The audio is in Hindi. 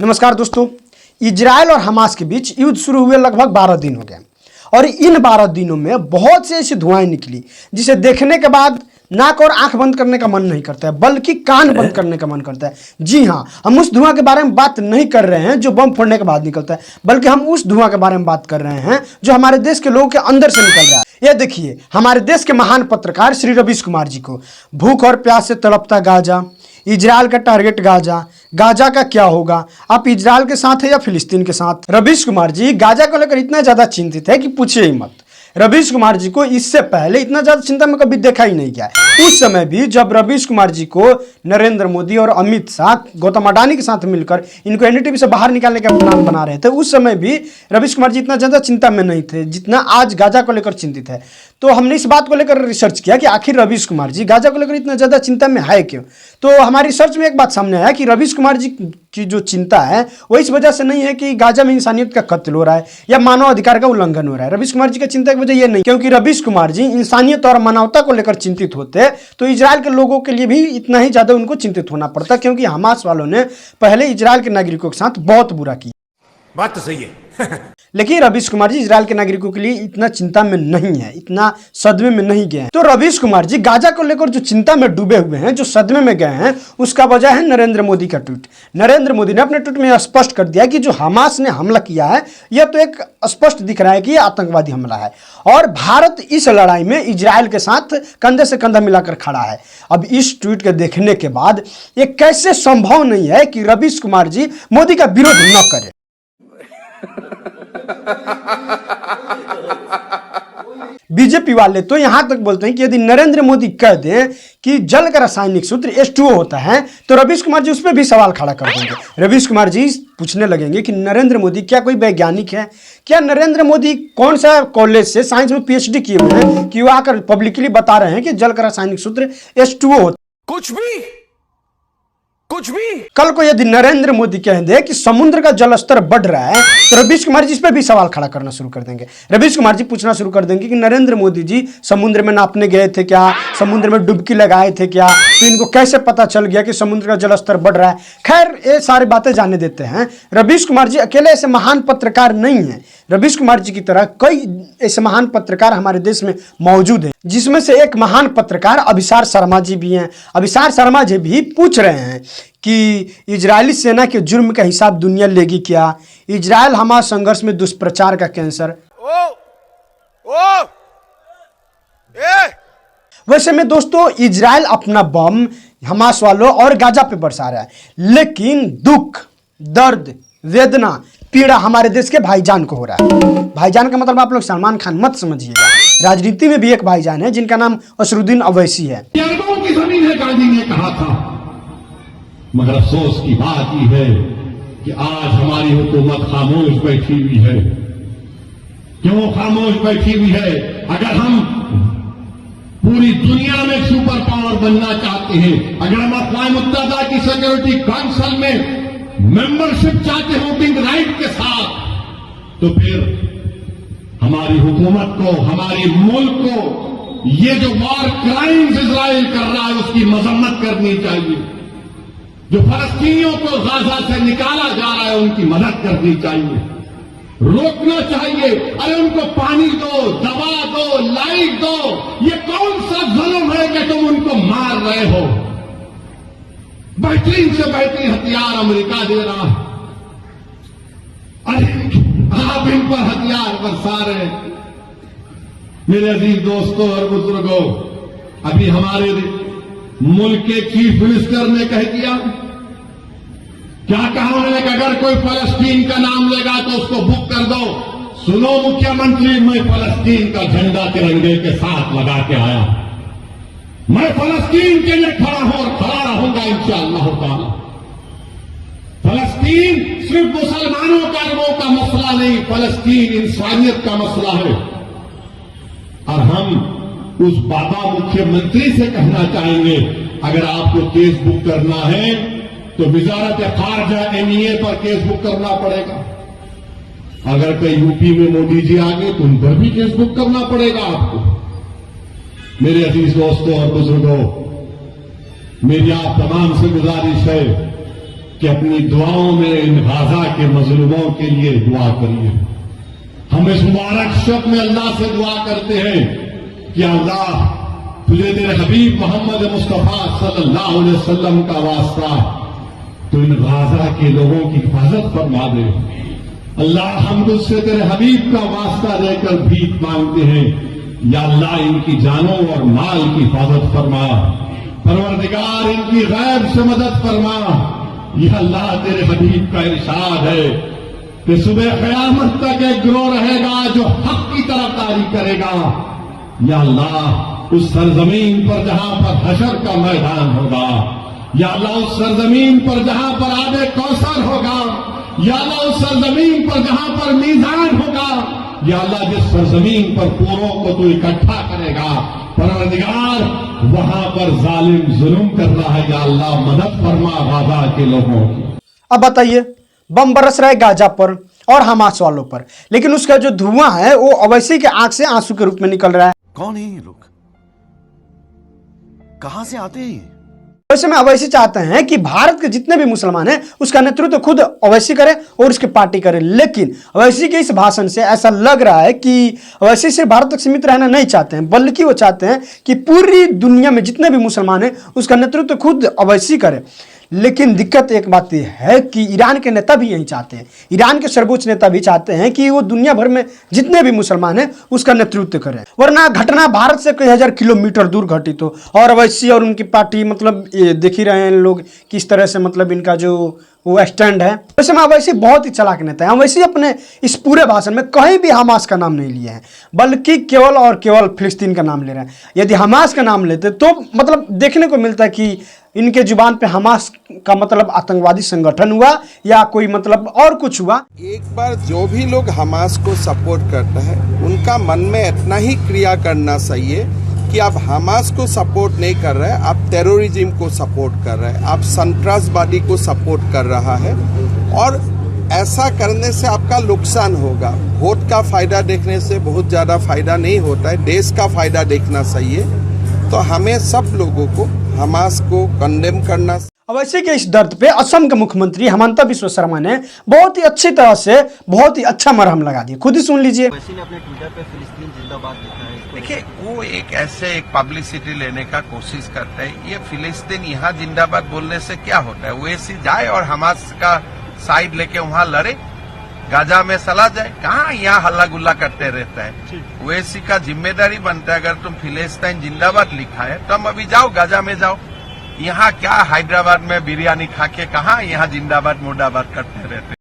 नमस्कार दोस्तों, इजराइल और हमास के बीच युद्ध शुरू हुए लगभग 12 दिन हो गए और इन 12 दिनों में बहुत से ऐसी धुआएं निकली जिसे देखने के बाद नाक और आंख बंद करने का मन नहीं करता है, बल्कि कान बंद करने का मन करता है। जी हाँ, हम उस धुआं के बारे में बात नहीं कर रहे हैं जो बम फोड़ने के बाद निकलता है, बल्कि हम उस धुआं के बारे में बात कर रहे हैं जो हमारे देश के लोगों के अंदर से निकल रहा है। ये देखिए, हमारे देश के महान पत्रकार श्री रवीश कुमार जी को भूख और प्यास से तड़पता गाजा, इजराइल का टारगेट गाजा, गाजा का क्या होगा, आप इजराइल के साथ है या फिलिस्तीन के साथ। रवीश कुमार जी गाजा को लेकर इतना ज्यादा चिंतित है कि पूछिए ही मत। रवीश कुमार जी को इससे पहले इतना ज्यादा चिंता में कभी देखा ही नहीं गया है। उस समय भी जब रवीश कुमार जी को नरेंद्र मोदी और अमित शाह गौतम अडानी के साथ मिलकर इनको एनडीटीवी से बाहर निकालने का प्लान बना रहे थे, उस समय भी रवीश कुमार जी इतना ज्यादा चिंता में नहीं थे जितना आज गाजा को लेकर चिंतित है। तो हमने इस बात को लेकर रिसर्च किया कि आखिर रवीश कुमार जी गाजा को लेकर इतना ज्यादा चिंता में है क्यों। तो हमारी रिसर्च में एक बात सामने आया कि रवीश कुमार जी की जो चिंता है वो इस वजह से नहीं है कि गाजा में इंसानियत का कत्ल हो रहा है या मानव अधिकार का उल्लंघन हो रहा है। रवीश कुमार जी का चिंता की वजह यह नहीं, क्योंकि रवीश कुमार जी इंसानियत और मानवता को लेकर चिंतित होते तो इजराइल के लोगों के लिए भी इतना ही ज्यादा उनको चिंतित होना पड़ता, क्योंकि हमास वालों ने पहले इजराइल के नागरिकों के साथ बहुत बुरा किया। बात तो सही है। लेकिन रवीश कुमार जी इजराइल के नागरिकों के लिए इतना चिंता में नहीं है, इतना सदमे में नहीं गए हैं। तो रवीश कुमार जी गाजा को लेकर जो चिंता में डूबे हुए हैं, जो सदमे में गए हैं, उसका वजह है नरेंद्र मोदी का ट्वीट। नरेंद्र मोदी ने अपने ट्वीट में स्पष्ट कर दिया कि जो हमास ने हमला किया है यह तो एक स्पष्ट दिख रहा है कि यह आतंकवादी हमला है और भारत इस लड़ाई में इजराइल के साथ कंधे से कंधा मिलाकर खड़ा है। अब इस ट्वीट के देखने के बाद ये कैसे संभव नहीं है कि रवीश कुमार जी मोदी का विरोध न करें। बीजेपी वाले तो यहां तक बोलते हैं कि यदि नरेंद्र मोदी कह दें कि जल का रासायनिक सूत्र H2O होता है तो रवीश कुमार जी उस पर भी सवाल खड़ा कर देंगे। रवीश कुमार जी पूछने लगेंगे कि नरेंद्र मोदी क्या कोई वैज्ञानिक है, क्या नरेंद्र मोदी कौन सा कॉलेज से साइंस में PhD किए हुए हैं कि वो आकर पब्लिकली बता रहे हैं कि जल का रासायनिक सूत्र H2O होता है। कुछ भी कल को यदि नरेंद्र मोदी कह दे कि समुद्र का जलस्तर बढ़ रहा है तो रवीश कुमार जी इस पर भी सवाल खड़ा करना शुरू कर देंगे। रवीश कुमार जी पूछना शुरू कर देंगे कि नरेंद्र मोदी जी समुद्र में नापने गए थे क्या, समुद्र में डुबकी लगाए थे क्या, तो इनको कैसे पता चल गया कि समुद्र का जलस्तर बढ़ रहा है। खैर, ये सारी बातें जाने देते हैं। रवीश कुमार जी अकेले ऐसे महान पत्रकार नहीं है। रवीश कुमार जी की तरह कई ऐसे महान पत्रकार हमारे देश में मौजूद हैं, जिसमें से एक महान पत्रकार अभिसार शर्मा जी भी हैं। अभिसार शर्मा जी भी पूछ रहे हैं कि इजरायली सेना के जुर्म का हिसाब दुनिया लेगी क्या, इजराइल हमास संघर्ष में दुष्प्रचार का कैंसर। वैसे में दोस्तों, इजराइल अपना बम हमास वालों और गाजा पे बरसा रहा है, लेकिन दुख, दर्द, वेदना, पीड़ा हमारे देश के भाईजान को हो रहा है। भाईजान का मतलब आप लोग सलमान खान मत समझिएगा। राजनीति में भी एक भाईजान है जिनका नाम असरुद्दीन अवैसी है। की जमीन है, गांधी ने कहा था, मगर अफसोस की बात यह है कि आज हमारी हुकूमत खामोश बैठी हुई है। क्यों खामोश बैठी हुई है? अगर हम पूरी दुनिया में सुपर पावर बनना चाहते हैं, अगर हम अक़वाम मुत्तहिदा की सिक्योरिटी काउंसिल में मेंबरशिप चाहते हैं वोटिंग राइट के साथ, तो फिर हमारी हुकूमत को, हमारे मुल्क को ये जो वॉर क्राइम्स इजराइल कर रहा है उसकी मजम्मत करनी चाहिए। जो फलस्तीनियों को गाजा से निकाला जा रहा है उनकी मदद करनी चाहिए, रोकना चाहिए। अरे उनको पानी दो, दवा दो, लाइट दो। ये कौन सा जुल्म है कि तुम उनको मार रहे हो? बेहतरीन से बेहतरीन हथियार अमेरिका दे रहा है, अरे आप इन पर हथियार बरसा रहे। मेरे अजीज दोस्तों और बुजुर्गों, अभी हमारे मुल्क के चीफ मिनिस्टर ने कह दिया, क्या कहा उन्होंने कि अगर कोई फलस्तीन का नाम लेगा तो उसको बुक कर दो। सुनो मुख्यमंत्री, मैं फलस्तीन का झंडा तिरंगे के साथ लगा के आया, मैं फलस्तीन के लिए खड़ा हूं और खड़ा रहूंगा इंशाअल्लाह ताला। फलस्तीन सिर्फ मुसलमानों का लोगों का मसला नहीं, फलस्तीन इंसानियत का मसला है। और हम उस बाबा मुख्यमंत्री से कहना चाहेंगे, अगर आपको केस बुक करना है तो वजारत खारजा MEA पर केस बुक करना पड़ेगा। अगर कहीं यूपी में मोदी जी आ गए तो उन पर भी केस बुक करना पड़ेगा आपको। मेरे अजीज दोस्तों और बुजुर्गों, मेरी आप तमाम से गुजारिश है कि अपनी दुआओं में इन गाजा के मजलूमों के लिए दुआ करिए। हम इस मुबारक शब में अल्लाह से दुआ करते हैं कि अल्लाह तुझे तेरे हबीब मोहम्मद मुस्तफा सल्लल्लाहु अलैहि वसल्लम का वास्ता तो इन गाजा के लोगों की हिफाजत फरमा दे। अल्लाह हम तुझसे तेरे हबीब का वास्ता देकर भीख मांगते हैं, या अल्लाह इनकी जानों और माल की हिफाजत फरमा। परवरदिगार इनकी गैब से मदद फरमा। यह अल्लाह तेरे हबीब का इरशाद है कि सुबह क़यामत तक एक गिरोह रहेगा जो हक की तरफदारी करेगा। या अल्लाह उस सरजमीन पर जहां पर हशर का मैदान होगा, या अल्लाह उस सरजमीन पर जहां पर आबे कौसर होगा, या अल्लाह उस सरजमीन पर जहां पर मीजान होगा, या अल्लाह जिस सरजमीन पर पूरों को तू इकट्ठा करेगा, परवरदिगार वहां पर जालिम जुल्म कर रहा है, या अल्लाह मदद फरमा गाजा के लोगों की। अब बताइए, बम बरस रहा है गाजा पर और हमास वालों पर, लेकिन उसका जो धुआं है वो अवैसी के आंख से आंसू के रूप में निकल रहा है। कौन है ये लोग? कहां से आते हैं ये? वैसे में अवैसी चाहते हैं कि भारत के जितने भी मुसलमान हैं उसका नेतृत्व खुद अवैसी करे और उसकी पार्टी करे, लेकिन अवैसी के इस भाषण से ऐसा लग रहा है कि अवैसी सिर्फ भारत तक सीमित रहना नहीं चाहते हैं, बल्कि वो चाहते हैं कि पूरी दुनिया में जितने भी मुसलमान हैं उसका नेतृत्व खुद अवैसी करे। लेकिन दिक्कत एक बात यह है कि ईरान के नेता भी यही चाहते हैं, ईरान के सर्वोच्च नेता भी चाहते हैं कि वो दुनिया भर में जितने भी मुसलमान हैं उसका नेतृत्व करें, वरना घटना भारत से कई हजार किलोमीटर दूर घटित हो। और अवैसी और उनकी पार्टी मतलब ये देख ही रहे हैं लोग किस तरह से मतलब इनका जो वो स्टैंड है। वैसे में अवैसी बहुत ही चालाक नेता है। अवैसी अपने इस पूरे भाषण में कहीं भी हमास का नाम नहीं लिए हैं, बल्कि केवल और केवल फिलिस्तीन का नाम ले रहे हैं। यदि हमास का नाम लेते तो मतलब देखने को मिलता है कि इनके जुबान पे हमास का मतलब आतंकवादी संगठन हुआ या कोई मतलब और कुछ हुआ। एक बार जो भी लोग हमास को सपोर्ट करता है उनका मन में इतना ही क्रिया करना चाहिए कि आप हमास को सपोर्ट नहीं कर रहे हैं, आप टेररिज्म को सपोर्ट कर रहे हैं, आप संतरासवादी को सपोर्ट कर रहा है, और ऐसा करने से आपका नुकसान होगा। वोट का फायदा देखने से बहुत ज़्यादा फायदा नहीं होता है, देश का फायदा देखना चाहिए। तो हमें सब लोगों को हमास को कंडेम करना। अवैसी के इस दर्द पे असम के मुख्यमंत्री हेमंता बिस्वा शर्मा ने बहुत ही अच्छी तरह से बहुत ही अच्छा मरहम लगा दिया, खुद ही सुन लीजिए। अवैसी ने अपने ट्विटर पे फिलिस्तीन जिंदाबाद लिखा है। देखिए, वो एक ऐसे एक पब्लिसिटी लेने का कोशिश करते हैं। ये फिलिस्तीन यहाँ जिंदाबाद बोलने से क्या होता है? ओवैसी जाए और हमास का साइड लेके वहाँ लड़े, गाजा में चला जाए, कहाँ यहाँ हल्ला गुल्ला करते रहता है। ओवैसी का जिम्मेदारी बनता है, अगर तुम फिलिस्तीन जिंदाबाद लिखा है तुम अभी जाओ गाजा में जाओ। यहाँ क्या हैदराबाद में बिरयानी खा के कहाँ यहाँ जिंदाबाद मुर्दाबाद करते रहते।